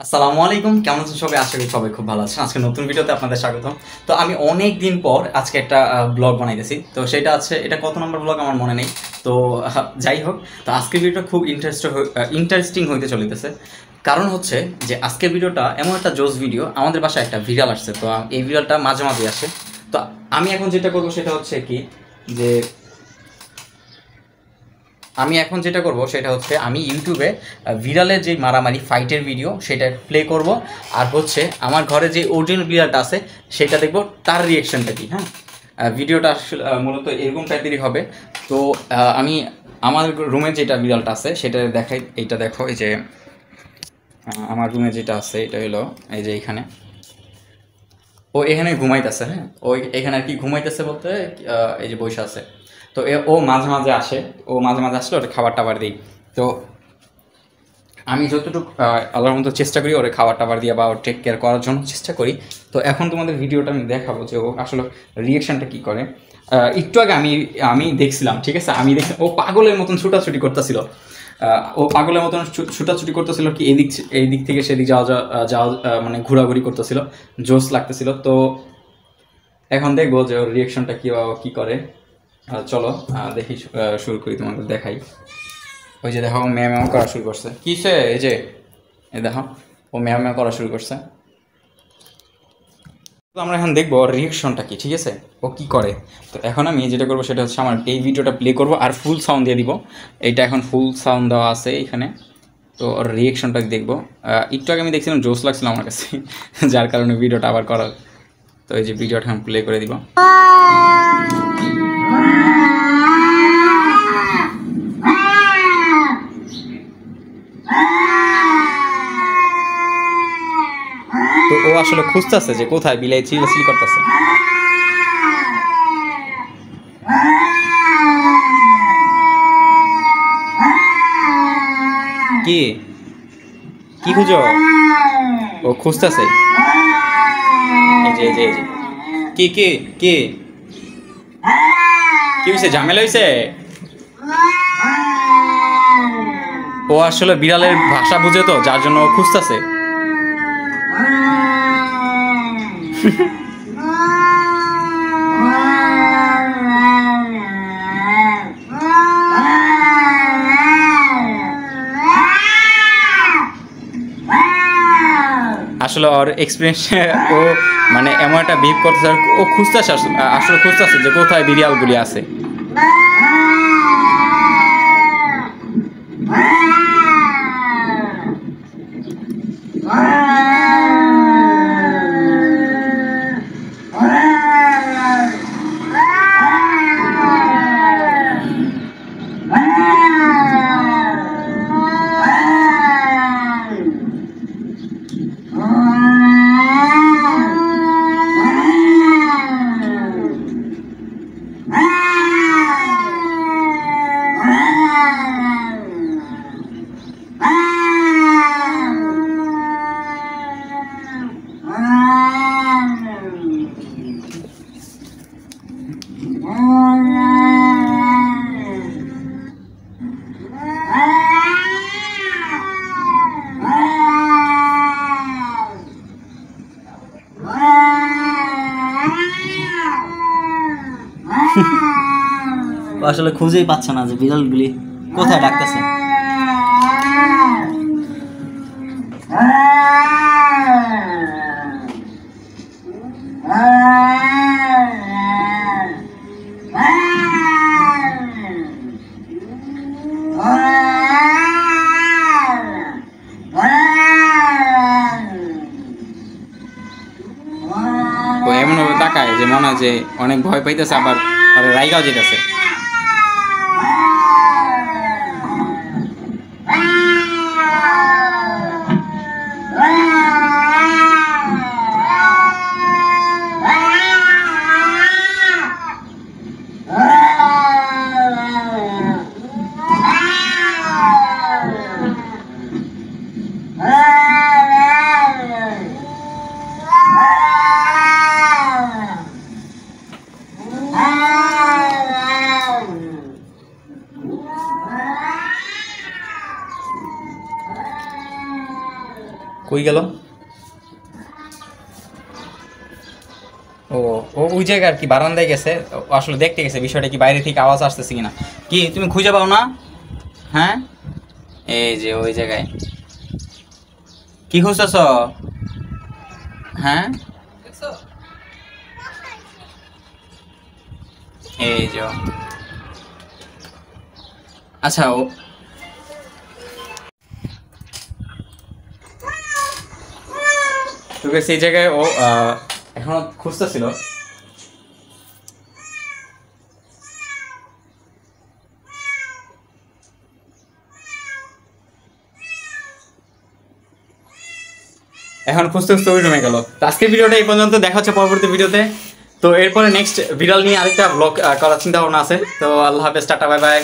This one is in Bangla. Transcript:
আসসালামু আলাইকুম, কেমন আছেন সবাই? আশা করি সবাই খুব ভালো আছেন। আজকে নতুন ভিডিওতে আপনাদের স্বাগতম। তো আমি অনেক দিন পর আজকে একটা ব্লগ বানাইতেছি। তো সেটা আছে, এটা কত নম্বর ব্লগ আমার মনে নেই। তো যাই হোক, তো আজকের ভিডিওটা খুব ইন্টারেস্টিং হইতে চলিতেছে। কারণ হচ্ছে যে আজকের ভিডিওটা এমন একটা জোস ভিডিও, আমাদের বাসায় একটা ভিডিও আসছে। তো এই ভিডিওটা মাঝে মাঝে আসে। তো আমি এখন যেটা করবো সেটা হচ্ছে কি, যে আমি এখন যেটা করব সেটা হচ্ছে আমি ইউটিউবে বিড়ালের যে মারামারি ফাইটের ভিডিও সেটা প্লে করব, আর হচ্ছে আমার ঘরে যে অরিজিনাল বিড়ালটা আছে সেটা দেখব, তার রিয়েকশনটা কি। হ্যাঁ, ভিডিওটা আসলে মূলত এরকম টাইপেরই হবে। তো আমি আমার রুমে যেটা বিড়ালটা আছে সেটা দেখাই। এইটা দেখো, এই যে আমার রুমে যেটা আছে এটা হলো এই যে এখানে, ও এখানে ঘুমাইতেছে। হ্যাঁ, ও এখানে আর কি ঘুমাইতেছে বলতে এই যে বসে আছে। তো ও মাঝে মাঝে আসে, ও মাঝে মাঝে আসলে ওটা খাবার টাবার দিই। তো আমি যতটুকু আল্লাহর মতো চেষ্টা করি ওরে খাবার টাবার দিয়ে বা ওর টেক কেয়ার করার জন্য চেষ্টা করি। তো এখন তোমাদের ভিডিওটা আমি দেখাবো যে ও আসলে রিয়েকশনটা কী করে। একটু আগে আমি আমি দেখছিলাম, ঠিক আছে, আমি দেখছি ও পাগলের মতন ছুটাছুটি করতেছিল। ও পাগলের মতন ছুটাছুটি করতেছিল কি, এই দিক থেকে সেদিক যাওয়া যাওয়া মানে ঘোরাঘুরি করতেছিল, জোশ লাগতেছিল। তো এখন দেখবো যে ওর রিয়েকশনটা কী করে। চলো দেখি, শুরু করি, তোমাদের দেখাই। ওই যে দেখো, ম্যাও ম্যাও করা শুরু করছে। কিসে? এই যে এই দেখো, ও ম্যাও ম্যাও করা শুরু করছে। তো আমরা এখন দেখবো ওর রিয়েকশনটা কি, ঠিক আছে, ও কি করে। তো এখন আমি যেটা করবো সেটা হচ্ছে আমার এই ভিডিওটা প্লে করবো আর ফুল সাউন্ড দিয়ে দিব। এইটা এখন ফুল সাউন্ড দেওয়া আছে এখানে। তো ওর রিয়েকশনটা দেখবো। একটু আগে আমি দেখছিলাম জোস লাগছিল আমার কাছে, যার কারণে ভিডিওটা আবার করার। তো এই যে ভিডিওটা এখন প্লে করে দিব। তো ও আসলে খুঁজতেছে যে কোথায় বিলাই চিল্লাচিল্লি করতেছে। কি কি খুঁজো? ও খুঁজতেছে। এই যে এই যে এই যে কি কি কি কি হয়েছে? ঝামেলা হয়েছে? ও আসলে বিড়ালের ভাষা বুঝে, তো যার জন্য ও খুঁজতেছে। আসলে ওর এক্সপিরিয়েন্স, ও মানে এমন একটা বিহেভ করতেছে, ও খুঁজতেছে আসলে খুঁজতেছে যে কোথায় বিড়ালগুলি আছে। আসলে খুঁজেই পাচ্ছে না যে বিড়ালগুলি কোথায় ডাকতেছে। ও এমন ভাবে তাকায় যে মনে হয় যে অনেক ভয় পাইতেছে, আবার রাইগাও যেতেছে। কই গেল? ও ওই জায়গায় আর কি বারান্দায় গেছে, আসলে দেখতে গেছে বিষয়টা কি বাইরে থেকে আওয়াজ আসতেছে কিনা। কি তুমি খুঁজে পাও না? হ্যাঁ এই যে ওই জায়গায় কি খুঁজতেছ? হ্যাঁ এই যে আচ্ছা ও তোকে সেই জায়গায় ও এখনো খুঁজতেছিল। এখন খুঁজতে খুঁজতে ওই রুমে গেল। তো আজকের ভিডিওটা এই পর্যন্ত, দেখা হচ্ছে পরবর্তী ভিডিওতে। তো এরপরে নেক্সট বিড়াল নিয়ে আরেকটা ব্লগ করার চিন্তা ভাবনা আছে। তো আল্লাহ হাফেজ, টাটা, বাই বাই।